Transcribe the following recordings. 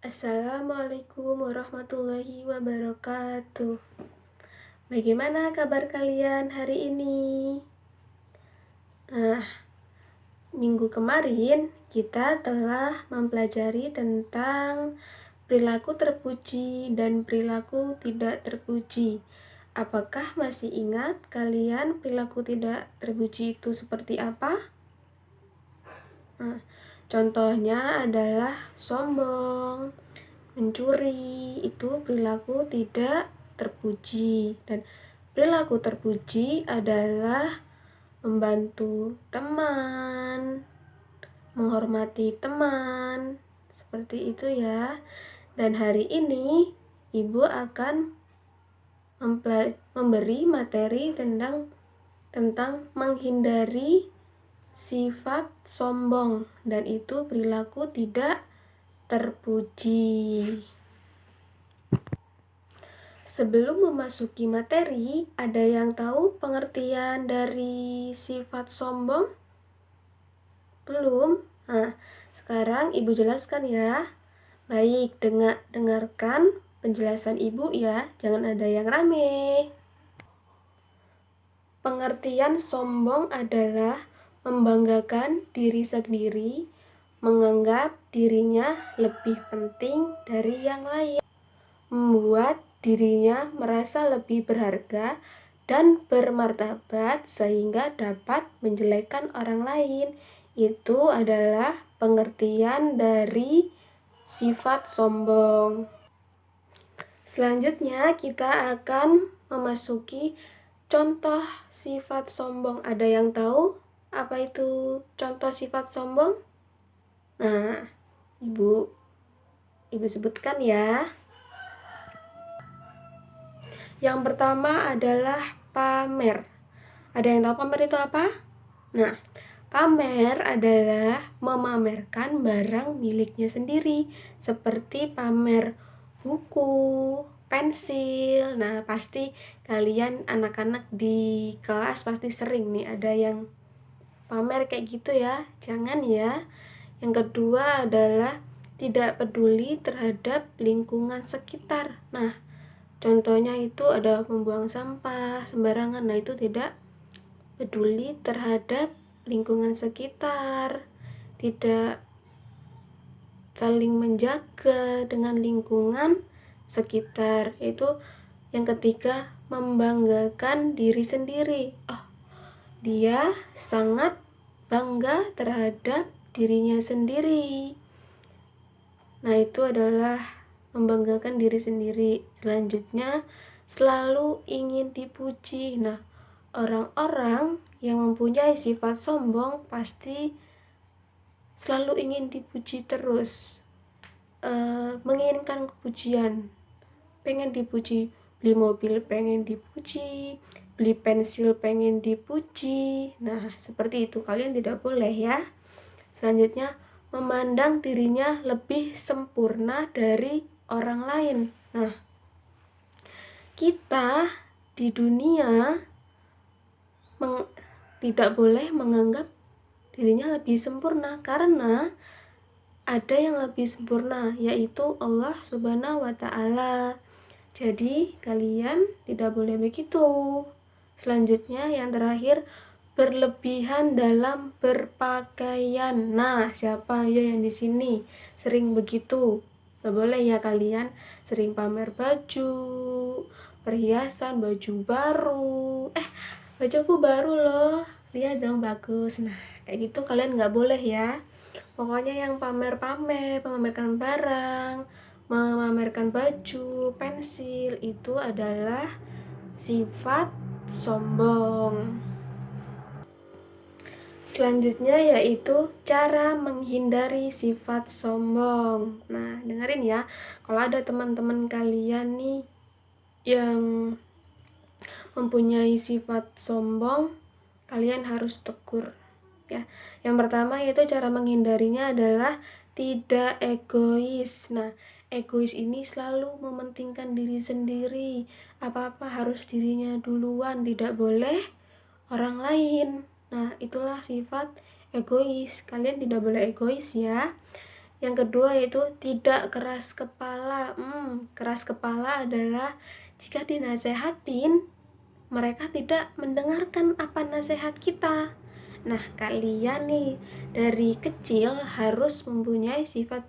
Assalamualaikum warahmatullahi wabarakatuh. Bagaimana kabar kalian hari ini? Nah, minggu kemarin kita telah mempelajari tentang perilaku terpuji dan perilaku tidak terpuji. Apakah masih ingat kalian perilaku tidak terpuji itu seperti apa? Nah, contohnya adalah sombong, mencuri, itu perilaku tidak terpuji. Dan perilaku terpuji adalah membantu teman, menghormati teman, seperti itu ya. Dan hari ini Ibu akan memberi materi tentang menghindari sifat sombong, dan itu perilaku tidak terpuji. Sebelum memasuki materi, ada yang tahu pengertian dari sifat sombong? Belum? Nah, sekarang Ibu jelaskan ya. Baik, dengarkan penjelasan Ibu ya, jangan ada yang rame. Pengertian sombong adalah membanggakan diri sendiri, menganggap dirinya lebih penting dari yang lain, membuat dirinya merasa lebih berharga dan bermartabat sehingga dapat menjelekkan orang lain. Itu adalah pengertian dari sifat sombong. Selanjutnya kita akan memasuki contoh sifat sombong. Ada yang tahu apa itu contoh sifat sombong? Nah, Ibu sebutkan ya. Yang pertama adalah pamer. Ada yang tahu pamer itu apa? Nah, pamer adalah memamerkan barang miliknya sendiri, seperti pamer buku, pensil. Nah, pasti kalian anak-anak di kelas pasti sering nih ada yang pamer kayak gitu ya. Jangan ya. Yang kedua adalah tidak peduli terhadap lingkungan sekitar. Nah, contohnya itu ada membuang sampah sembarangan. Nah, itu tidak peduli terhadap lingkungan sekitar, tidak saling menjaga dengan lingkungan sekitar. Itu yang ketiga, membanggakan diri sendiri. Dia sangat bangga terhadap dirinya sendiri. Nah, itu adalah membanggakan diri sendiri. Selanjutnya, selalu ingin dipuji. Nah, orang-orang yang mempunyai sifat sombong pasti selalu ingin dipuji terus, menginginkan kepujian, pengen dipuji, beli mobil pengen dipuji, beli pensil pengen dipuji. Nah, seperti itu, kalian tidak boleh ya. Selanjutnya, memandang dirinya lebih sempurna dari orang lain. Nah, kita di dunia tidak boleh menganggap dirinya lebih sempurna, karena ada yang lebih sempurna, yaitu Allah Subhanahu wa Ta'ala. Jadi kalian tidak boleh begitu. Selanjutnya yang terakhir, berlebihan dalam berpakaian. Nah, siapa ya yang di sini sering begitu? Gak boleh ya kalian sering pamer baju, perhiasan, baju baru. Bajuku baru loh, lihat dong bagus. Nah, kayak gitu kalian gak boleh ya. Pokoknya yang memamerkan barang, memamerkan baju, pensil, itu adalah sifat sombong. Selanjutnya yaitu cara menghindari sifat sombong. Nah, dengerin ya. Kalau ada teman-teman kalian nih yang mempunyai sifat sombong, kalian harus tegur ya. Yang pertama yaitu cara menghindarinya adalah tidak egois. Nah, egois ini selalu mementingkan diri sendiri. Apa-apa harus dirinya duluan, tidak boleh orang lain. Nah, itulah sifat egois. Kalian tidak boleh egois ya. Yang kedua yaitu tidak keras kepala. Keras kepala adalah jika dinasehatin, mereka tidak mendengarkan apa nasihat kita. Nah, kalian nih dari kecil harus mempunyai sifat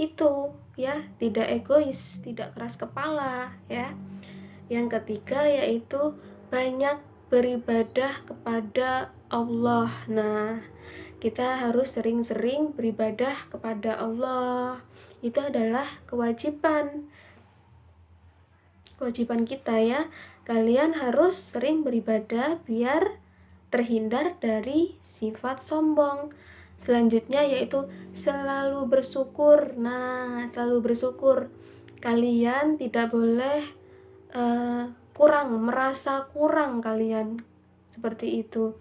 itu ya, tidak egois, tidak keras kepala ya. Yang ketiga yaitu banyak beribadah kepada Allah. Nah, kita harus sering-sering beribadah kepada Allah. Itu adalah kewajiban kita ya. Kalian harus sering beribadah biar terhindar dari sifat sombong. Selanjutnya yaitu selalu bersyukur. Nah, selalu bersyukur. Kalian tidak boleh merasa kurang kalian seperti itu.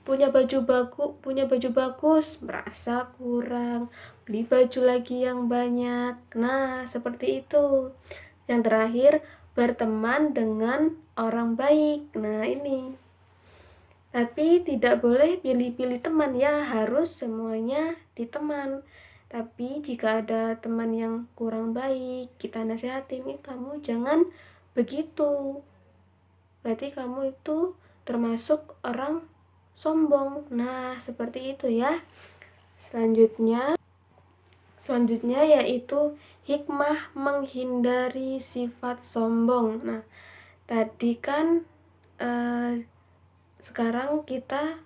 Punya baju bagus merasa kurang, beli baju lagi yang banyak. Nah, seperti itu. Yang terakhir, berteman dengan orang baik. Nah, ini. Tapi tidak boleh pilih-pilih teman ya, harus semuanya diteman. Tapi jika ada teman yang kurang baik, kita nasihatin, kamu jangan begitu. Berarti kamu itu termasuk orang sombong. Nah, seperti itu ya. Selanjutnya yaitu hikmah menghindari sifat sombong. Nah, tadi kan sekarang kita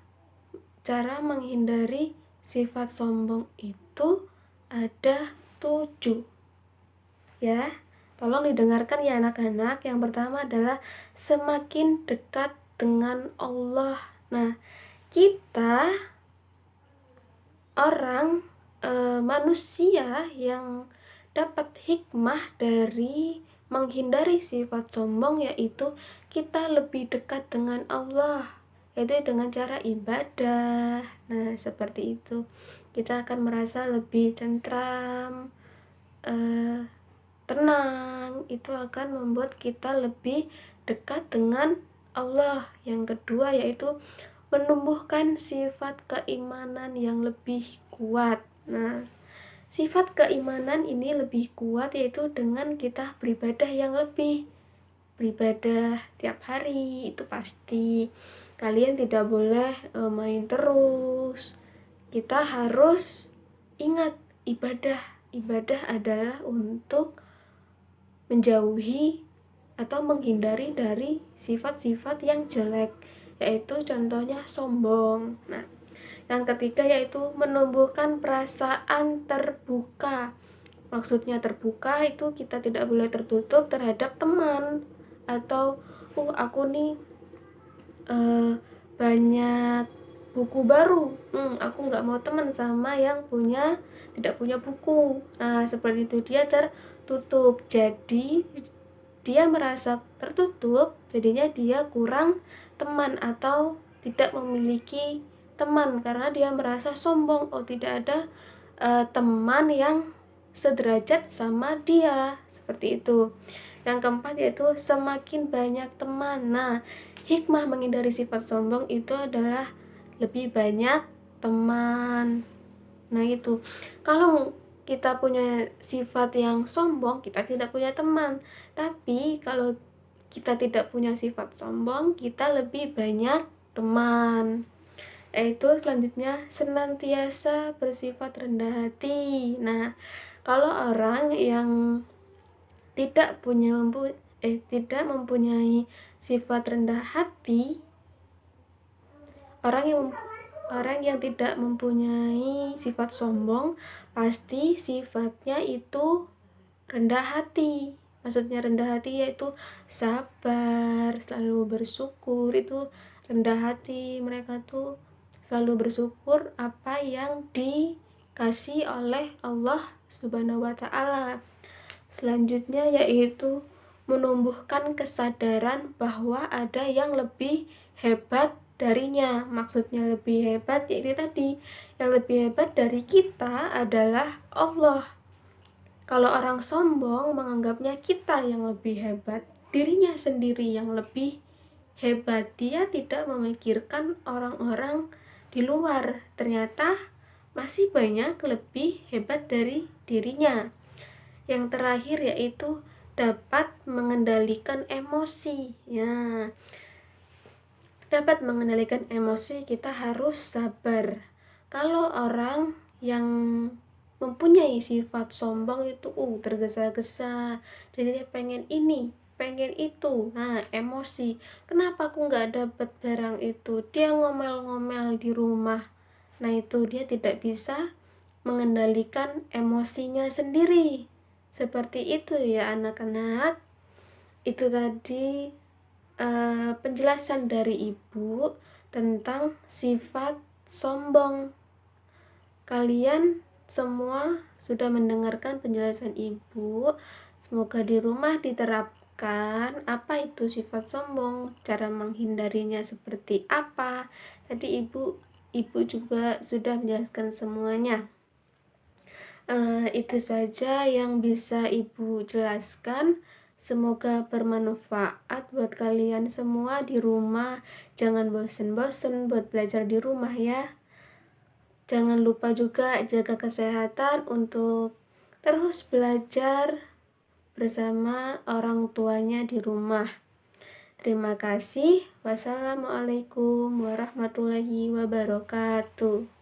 cara menghindari sifat sombong itu ada 7 ya. Tolong didengarkan ya anak-anak. Yang pertama adalah semakin dekat dengan Allah. Nah, kita orang manusia yang dapat hikmah dari menghindari sifat sombong yaitu kita lebih dekat dengan Allah, yaitu dengan cara ibadah. Nah, seperti itu. Kita akan merasa lebih tentram, tenang. Itu akan membuat kita lebih dekat dengan Allah. Yang kedua yaitu menumbuhkan sifat keimanan yang lebih kuat. Nah, sifat keimanan ini lebih kuat yaitu dengan kita beribadah yang lebih. Beribadah tiap hari itu pasti. Kalian tidak boleh main terus. Kita harus ingat ibadah adalah untuk menjauhi atau menghindari dari sifat-sifat yang jelek, yaitu contohnya sombong. Nah, yang ketiga yaitu menumbuhkan perasaan terbuka. Maksudnya terbuka itu kita tidak boleh tertutup terhadap teman, atau aku nih banyak buku baru, aku nggak mau teman sama yang tidak punya buku. Nah, seperti itu, dia tertutup, jadi dia merasa tertutup, jadinya dia kurang teman atau tidak memiliki teman karena dia merasa sombong, tidak ada teman yang sederajat sama dia, seperti itu. Yang keempat yaitu semakin banyak teman. Nah, hikmah menghindari sifat sombong itu adalah lebih banyak teman. Nah, itu. Kalau kita punya sifat yang sombong, kita tidak punya teman. Tapi kalau kita tidak punya sifat sombong, kita lebih banyak teman. Itu selanjutnya senantiasa bersifat rendah hati. Nah, kalau orang yang tidak mempunyai sifat rendah hati, orang yang tidak mempunyai sifat sombong pasti sifatnya itu rendah hati. Maksudnya rendah hati yaitu sabar, selalu bersyukur. Itu rendah hati, mereka tuh selalu bersyukur apa yang dikasih oleh Allah Subhanahu wa Ta'ala. Selanjutnya yaitu menumbuhkan kesadaran bahwa ada yang lebih hebat darinya. Maksudnya lebih hebat yaitu tadi, yang lebih hebat dari kita adalah Allah. Kalau orang sombong menganggapnya kita yang lebih hebat, dirinya sendiri yang lebih hebat. Dia tidak memikirkan orang-orang di luar. Ternyata masih banyak lebih hebat dari dirinya. Yang terakhir yaitu dapat mengendalikan emosi. Ya, dapat mengendalikan emosi, kita harus sabar. Kalau orang yang mempunyai sifat sombong itu tergesa-gesa, jadi dia pengen ini, pengen itu, nah emosi, kenapa aku nggak dapat barang itu, dia ngomel-ngomel di rumah. Nah itu dia tidak bisa mengendalikan emosinya sendiri. Seperti itu ya anak-anak. Itu tadi penjelasan dari ibu tentang sifat sombong. Kalian semua sudah mendengarkan penjelasan ibu. Semoga di rumah diterapkan apa itu sifat sombong, cara menghindarinya seperti apa. Tadi ibu juga sudah menjelaskan semuanya. Itu saja yang bisa ibu jelaskan. Semoga bermanfaat buat kalian semua di rumah. Jangan bosen-bosen buat belajar di rumah ya. Jangan lupa juga jaga kesehatan untuk terus belajar bersama orang tuanya di rumah. Terima kasih. Wassalamualaikum warahmatullahi wabarakatuh.